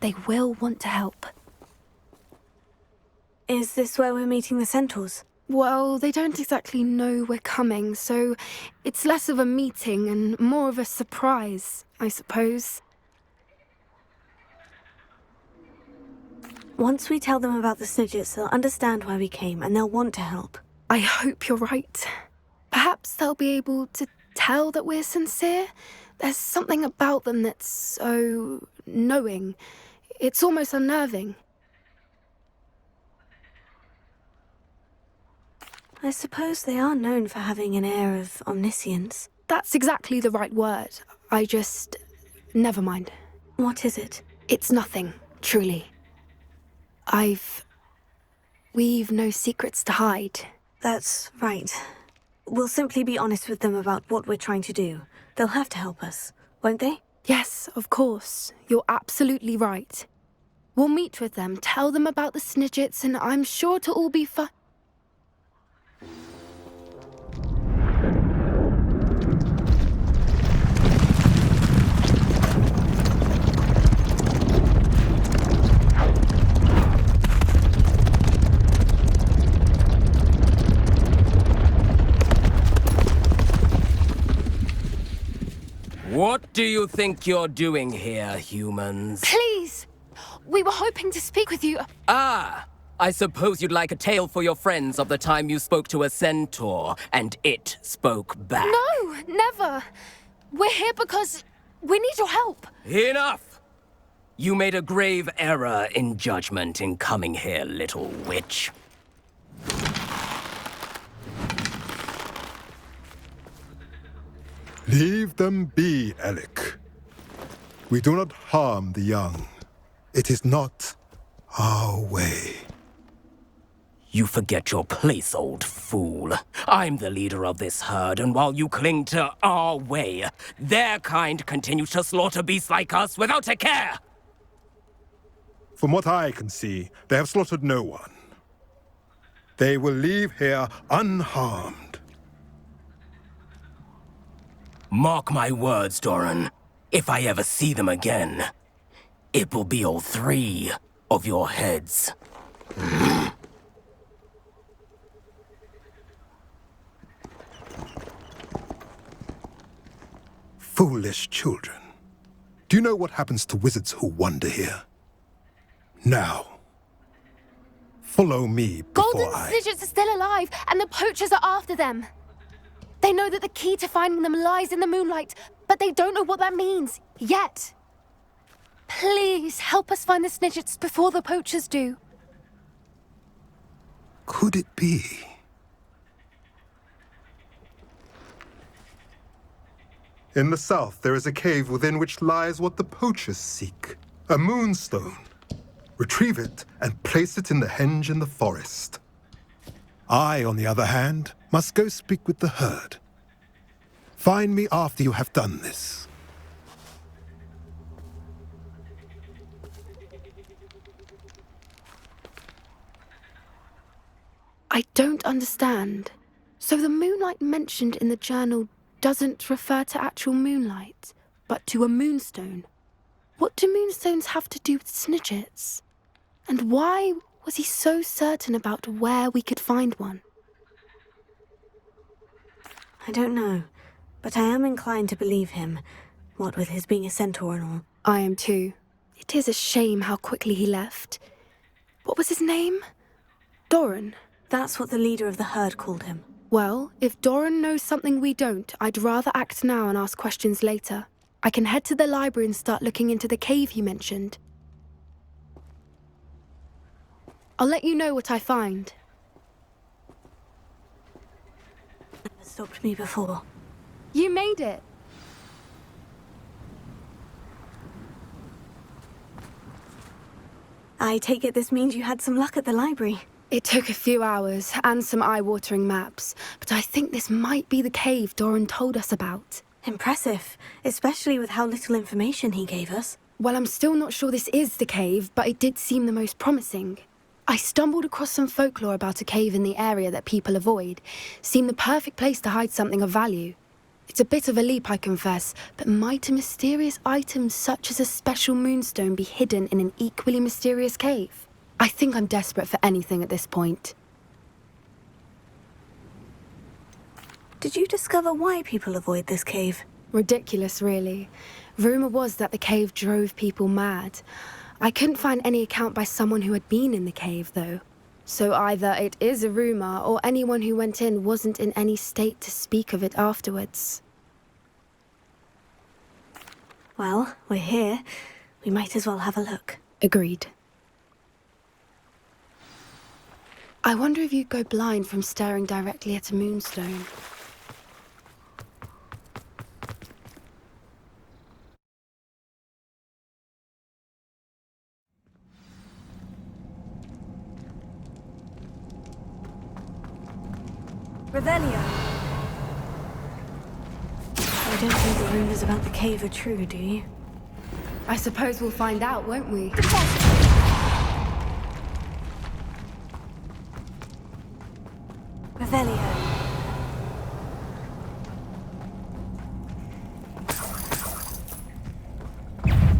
they will want to help. Is this where we're meeting the Centaurs? Well, they don't exactly know we're coming, so it's less of a meeting and more of a surprise, I suppose. Once we tell them about the Snidgets, they'll understand why we came and they'll want to help. I hope you're right. Perhaps they'll be able to tell that we're sincere. There's something about them that's so knowing. It's almost unnerving. I suppose they are known for having an air of omniscience. That's exactly the right word. Never mind. What is it? It's nothing, truly. We've no secrets to hide. That's right. We'll simply be honest with them about what we're trying to do. They'll have to help us, won't they? Yes, of course. You're absolutely right. We'll meet with them, tell them about the Snidgets, and I'm sure it'll all be fun. What do you think you're doing here, humans? Please! We were hoping to speak with you. Ah! I suppose you'd like a tale for your friends of the time you spoke to a centaur, and it spoke back. No, never. We're here because we need your help. Enough! You made a grave error in judgment in coming here, little witch. Leave them be, Alec. We do not harm the young. It is not our way. You forget your place, old fool. I'm the leader of this herd, and while you cling to our way, their kind continues to slaughter beasts like us without a care! From what I can see, they have slaughtered no one. They will leave here unharmed. Mark my words, Doran. If I ever see them again, it will be all 3 of your heads. Foolish children. Do you know what happens to wizards who wander here? Now, follow me before Golden Snidgets are still alive, and the poachers are after them. They know that the key to finding them lies in the moonlight, but they don't know what that means, yet. Please, help us find the Snidgets before the poachers do. Could it be? In the south, there is a cave within which lies what the poachers seek. A moonstone. Retrieve it and place it in the henge in the forest. I, on the other hand, must go speak with the herd. Find me after you have done this. I don't understand. So the moonlight mentioned in the journal doesn't refer to actual moonlight, but to a moonstone. What do moonstones have to do with Snidgets? And why was he so certain about where we could find one? I don't know, but I am inclined to believe him, what with his being a centaur and all. I am too. It is a shame how quickly he left. What was his name? Doran. That's what the leader of the herd called him. Well, if Doran knows something we don't, I'd rather act now and ask questions later. I can head to the library and start looking into the cave you mentioned. I'll let you know what I find. Never stopped me before. You made it. I take it this means you had some luck at the library. It took a few hours and some eye-watering maps, but I think this might be the cave Doran told us about. Impressive, especially with how little information he gave us. Well, I'm still not sure this is the cave, but it did seem the most promising. I stumbled across some folklore about a cave in the area that people avoid. Seemed the perfect place to hide something of value. It's a bit of a leap, I confess, but might a mysterious item such as a special moonstone be hidden in an equally mysterious cave? I think I'm desperate for anything at this point. Did you discover why people avoid this cave? Ridiculous, really. Rumour was that the cave drove people mad. I couldn't find any account by someone who had been in the cave, though. So either it is a rumour, or anyone who went in wasn't in any state to speak of it afterwards. Well, we're here. We might as well have a look. Agreed. I wonder if you'd go blind from staring directly at a moonstone. Revelio! You don't think the rumors about the cave are true, do you? I suppose we'll find out, won't we? Revelio.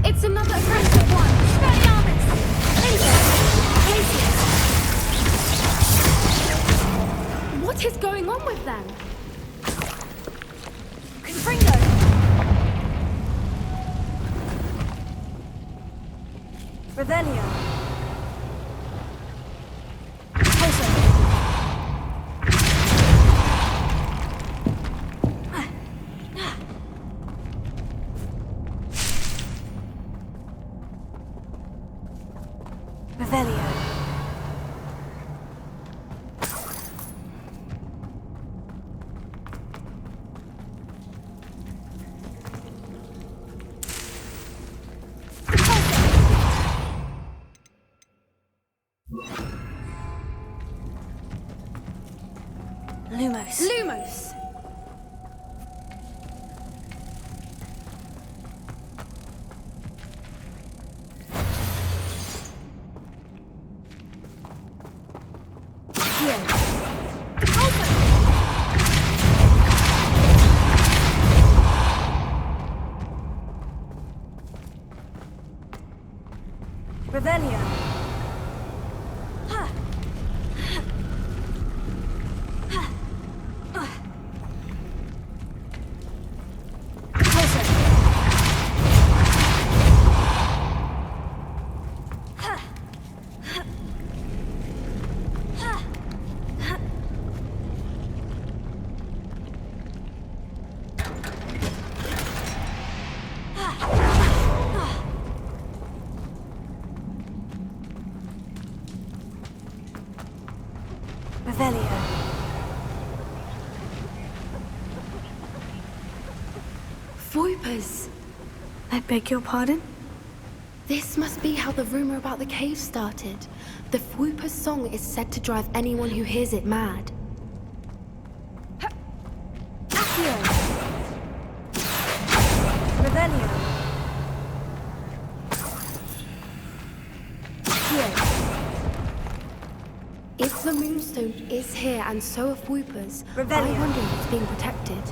It's another aggressive one! Expelliarmus! What is going on with them? Confringo! Revelio. Revelio. Lumos. Lumos! Revelio. Revelio. Voipers! I beg your pardon? This must be how the rumor about the cave started. The Fwooper's song is said to drive anyone who hears it mad. Accio. Revelio. Accio. If the moonstone is here and so are Fwoopers, I Revelio. wonder if it's being protected.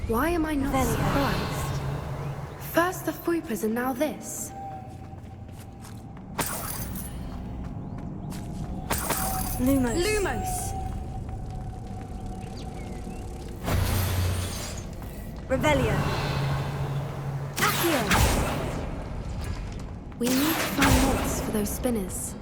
Why am I not Revelio. surprised? First the Fwoopers and now this. Lumos. Lumos! Revelio. Accio. We need to find mods for those spinners.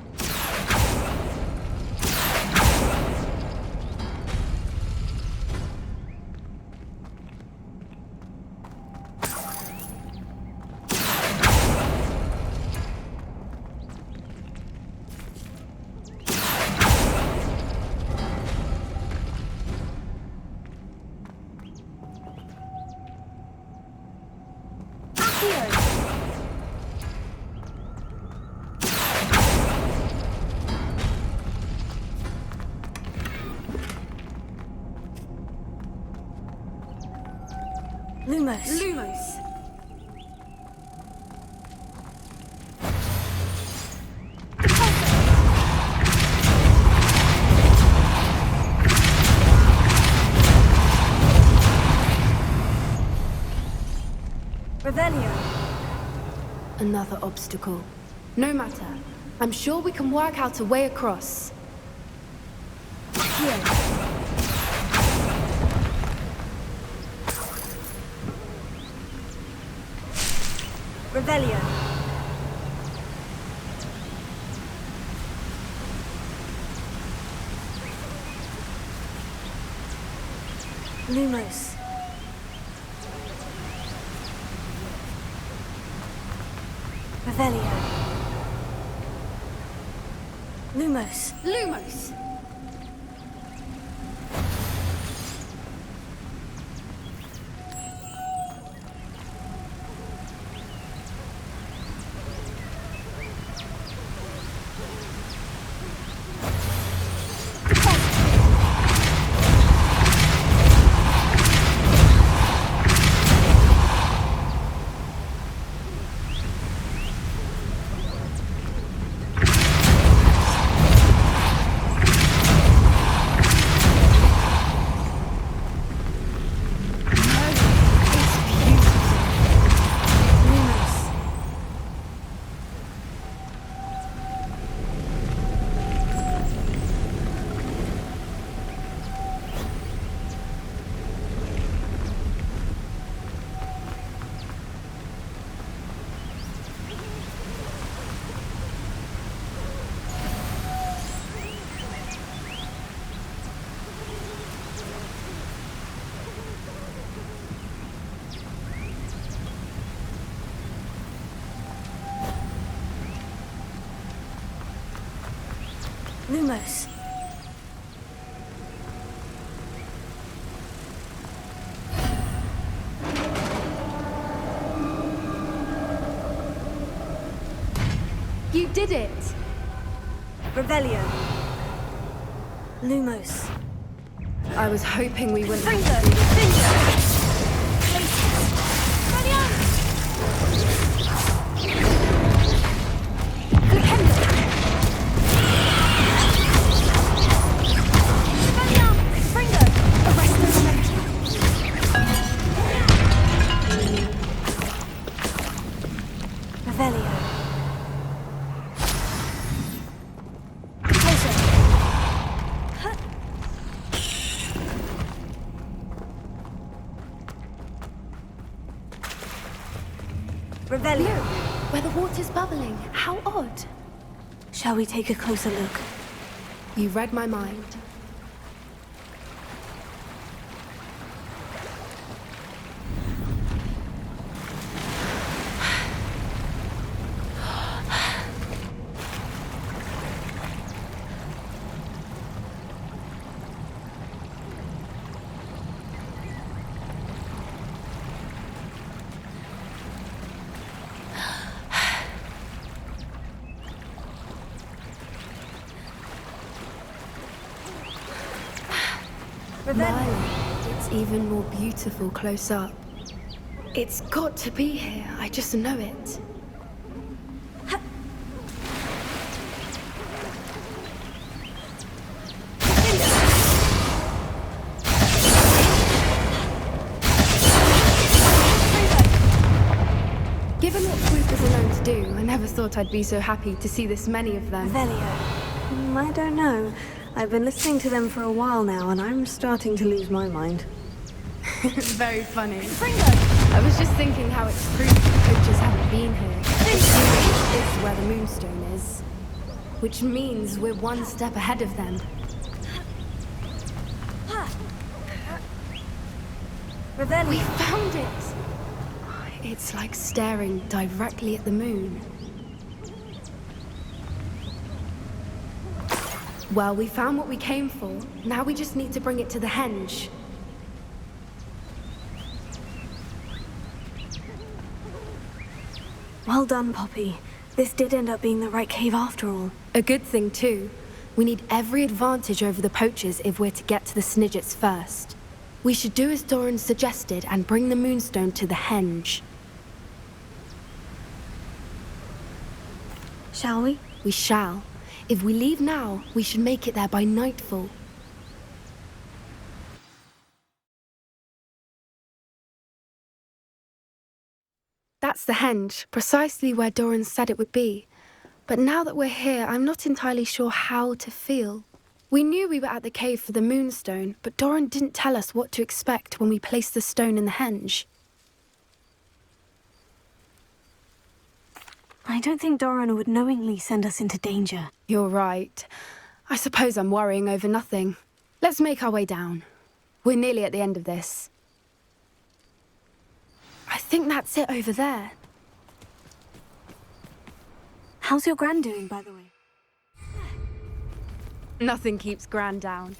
Lumos. Lumos. Revelio. Another obstacle. No matter. I'm sure we can work out a way across. Here. Revelio. Lumos. Revelio. Lumos. Lumos! Lumos. You did it! Revelio. Lumos. I was hoping we wouldn't Finger! have to do this. Finger! Places! Revelio. Closer. Revelio. Where the water's bubbling. How odd. Shall we take a closer look? You read my mind. Marley, it's even more beautiful close up. It's got to be here, I just know it. Given what swoopers are known to do, I never thought I'd be so happy to see this many of them. Revelio. I don't know. I've been listening to them for a while now, and I'm starting to lose my mind. Very funny. I was just thinking how it's proof the poachers haven't been here. This is where the Moonstone is. Which means we're one step ahead of them. Revelio. We found it! It's like staring directly at the moon. Well, we found what we came for. Now we just need to bring it to the henge. Well done, Poppy. This did end up being the right cave after all. A good thing, too. We need every advantage over the poachers if we're to get to the Snidgets first. We should do as Doran suggested and bring the Moonstone to the henge. Shall we? We shall. If we leave now, we should make it there by nightfall. That's the henge, precisely where Doran said it would be. But now that we're here, I'm not entirely sure how to feel. We knew we were at the cave for the Moonstone, but Doran didn't tell us what to expect when we placed the stone in the henge. I don't think Doran would knowingly send us into danger. You're right. I suppose I'm worrying over nothing. Let's make our way down. We're nearly at the end of this. I think that's it over there. How's your Gran doing, by the way? Nothing keeps Gran down.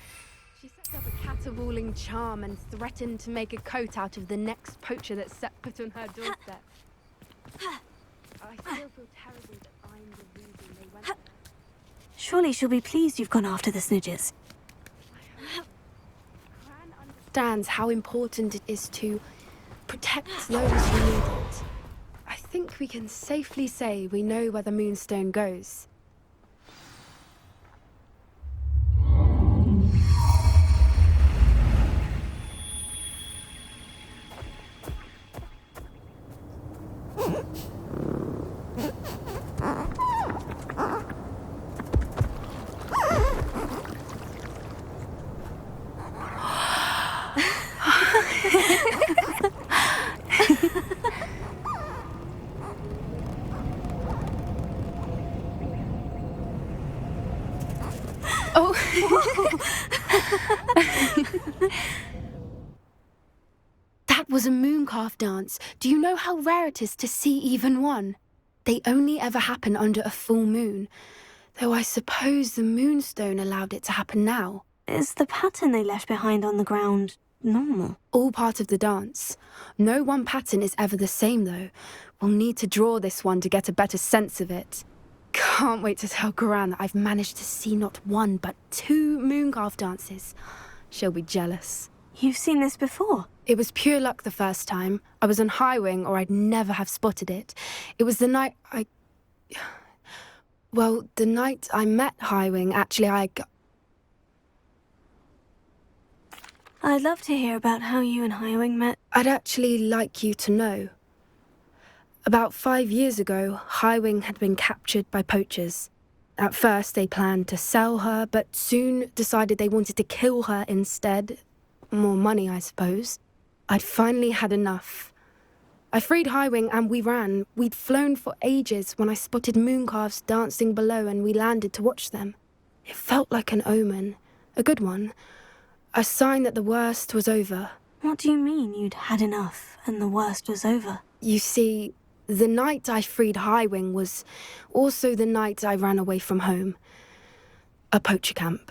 She sets up a caterwauling charm and threatened to make a coat out of the next poacher that set foot on her doorstep. I still feel terrible that I'm the reason they went there. Surely she'll be pleased you've gone after the Snidges. Gran understands how important it is to protect those who need it. I think we can safely say we know where the Moonstone goes. Oh. That was a mooncalf dance. Do you know how rare it is to see even one? They only ever happen under a full moon. Though I suppose the Moonstone allowed it to happen now. Is the pattern they left behind on the ground normal? All part of the dance. No one pattern is ever the same, though. We'll need to draw this one to get a better sense of it. Can't wait to tell Gran that I've managed to see not one, but 2 mooncalf dances. She'll be jealous. You've seen this before? It was pure luck the first time. I was on Highwing, or I'd never have spotted it. It was the night the night I met Highwing, actually, I'd love to hear about how you and Highwing met. I'd actually like you to know. About 5 years ago, Highwing had been captured by poachers. At first, they planned to sell her, but soon decided they wanted to kill her instead. More money, I suppose. I'd finally had enough. I freed Highwing and we ran. We'd flown for ages when I spotted mooncalves dancing below and we landed to watch them. It felt like an omen. A good one. A sign that the worst was over. What do you mean you'd had enough and the worst was over? You see, the night I freed Highwing was also the night I ran away from home. A poacher camp.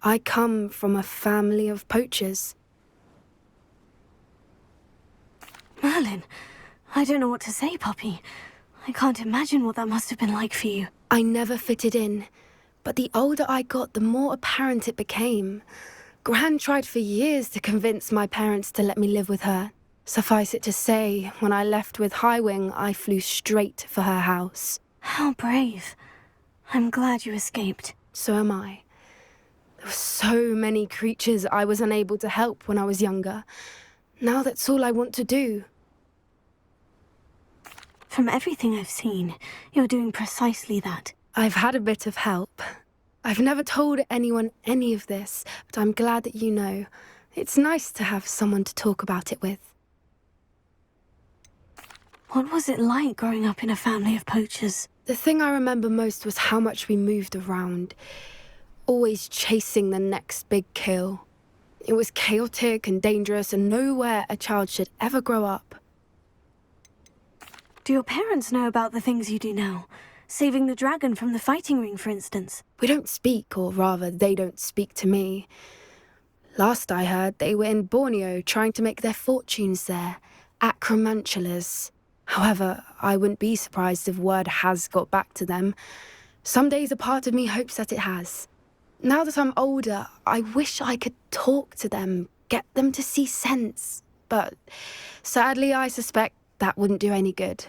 I come from a family of poachers. Merlin, I don't know what to say, Poppy. I can't imagine what that must have been like for you. I never fitted in, but the older I got, the more apparent it became. Gran tried for years to convince my parents to let me live with her. Suffice it to say, when I left with Highwing, I flew straight for her house. How brave. I'm glad you escaped. So am I. There were so many creatures I was unable to help when I was younger. Now that's all I want to do. From everything I've seen, you're doing precisely that. I've had a bit of help. I've never told anyone any of this, but I'm glad that you know. It's nice to have someone to talk about it with. What was it like growing up in a family of poachers? The thing I remember most was how much we moved around, always chasing the next big kill. It was chaotic and dangerous, and nowhere a child should ever grow up. Do your parents know about the things you do now? Saving the dragon from the fighting ring, for instance? We don't speak, or rather, they don't speak to me. Last I heard, they were in Borneo trying to make their fortunes there, acromantulas. However, I wouldn't be surprised if word has got back to them. Some days a part of me hopes that it has. Now that I'm older, I wish I could talk to them, get them to see sense. But sadly, I suspect that wouldn't do any good.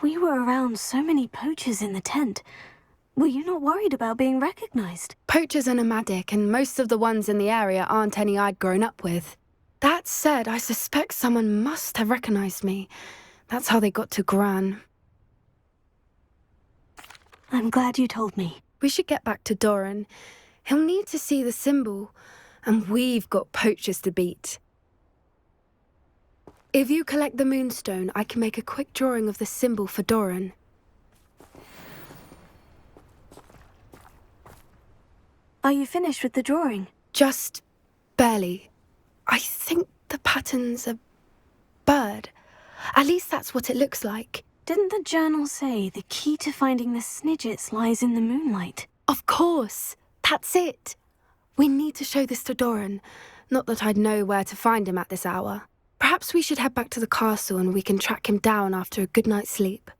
We were around so many poachers in the tent. Were you not worried about being recognized? Poachers are nomadic, and most of the ones in the area aren't any I'd grown up with. That said, I suspect someone must have recognized me. That's how they got to Gran. I'm glad you told me. We should get back to Doran. He'll need to see the symbol, and we've got poachers to beat. If you collect the moonstone, I can make a quick drawing of the symbol for Doran. Are you finished with the drawing? Just barely. I think the pattern's a bird. At least that's what it looks like. Didn't the journal say the key to finding the Snidgets lies in the moonlight? Of course. That's it. We need to show this to Doran. Not that I'd know where to find him at this hour. Perhaps we should head back to the castle and we can track him down after a good night's sleep.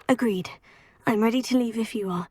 Agreed. I'm ready to leave if you are.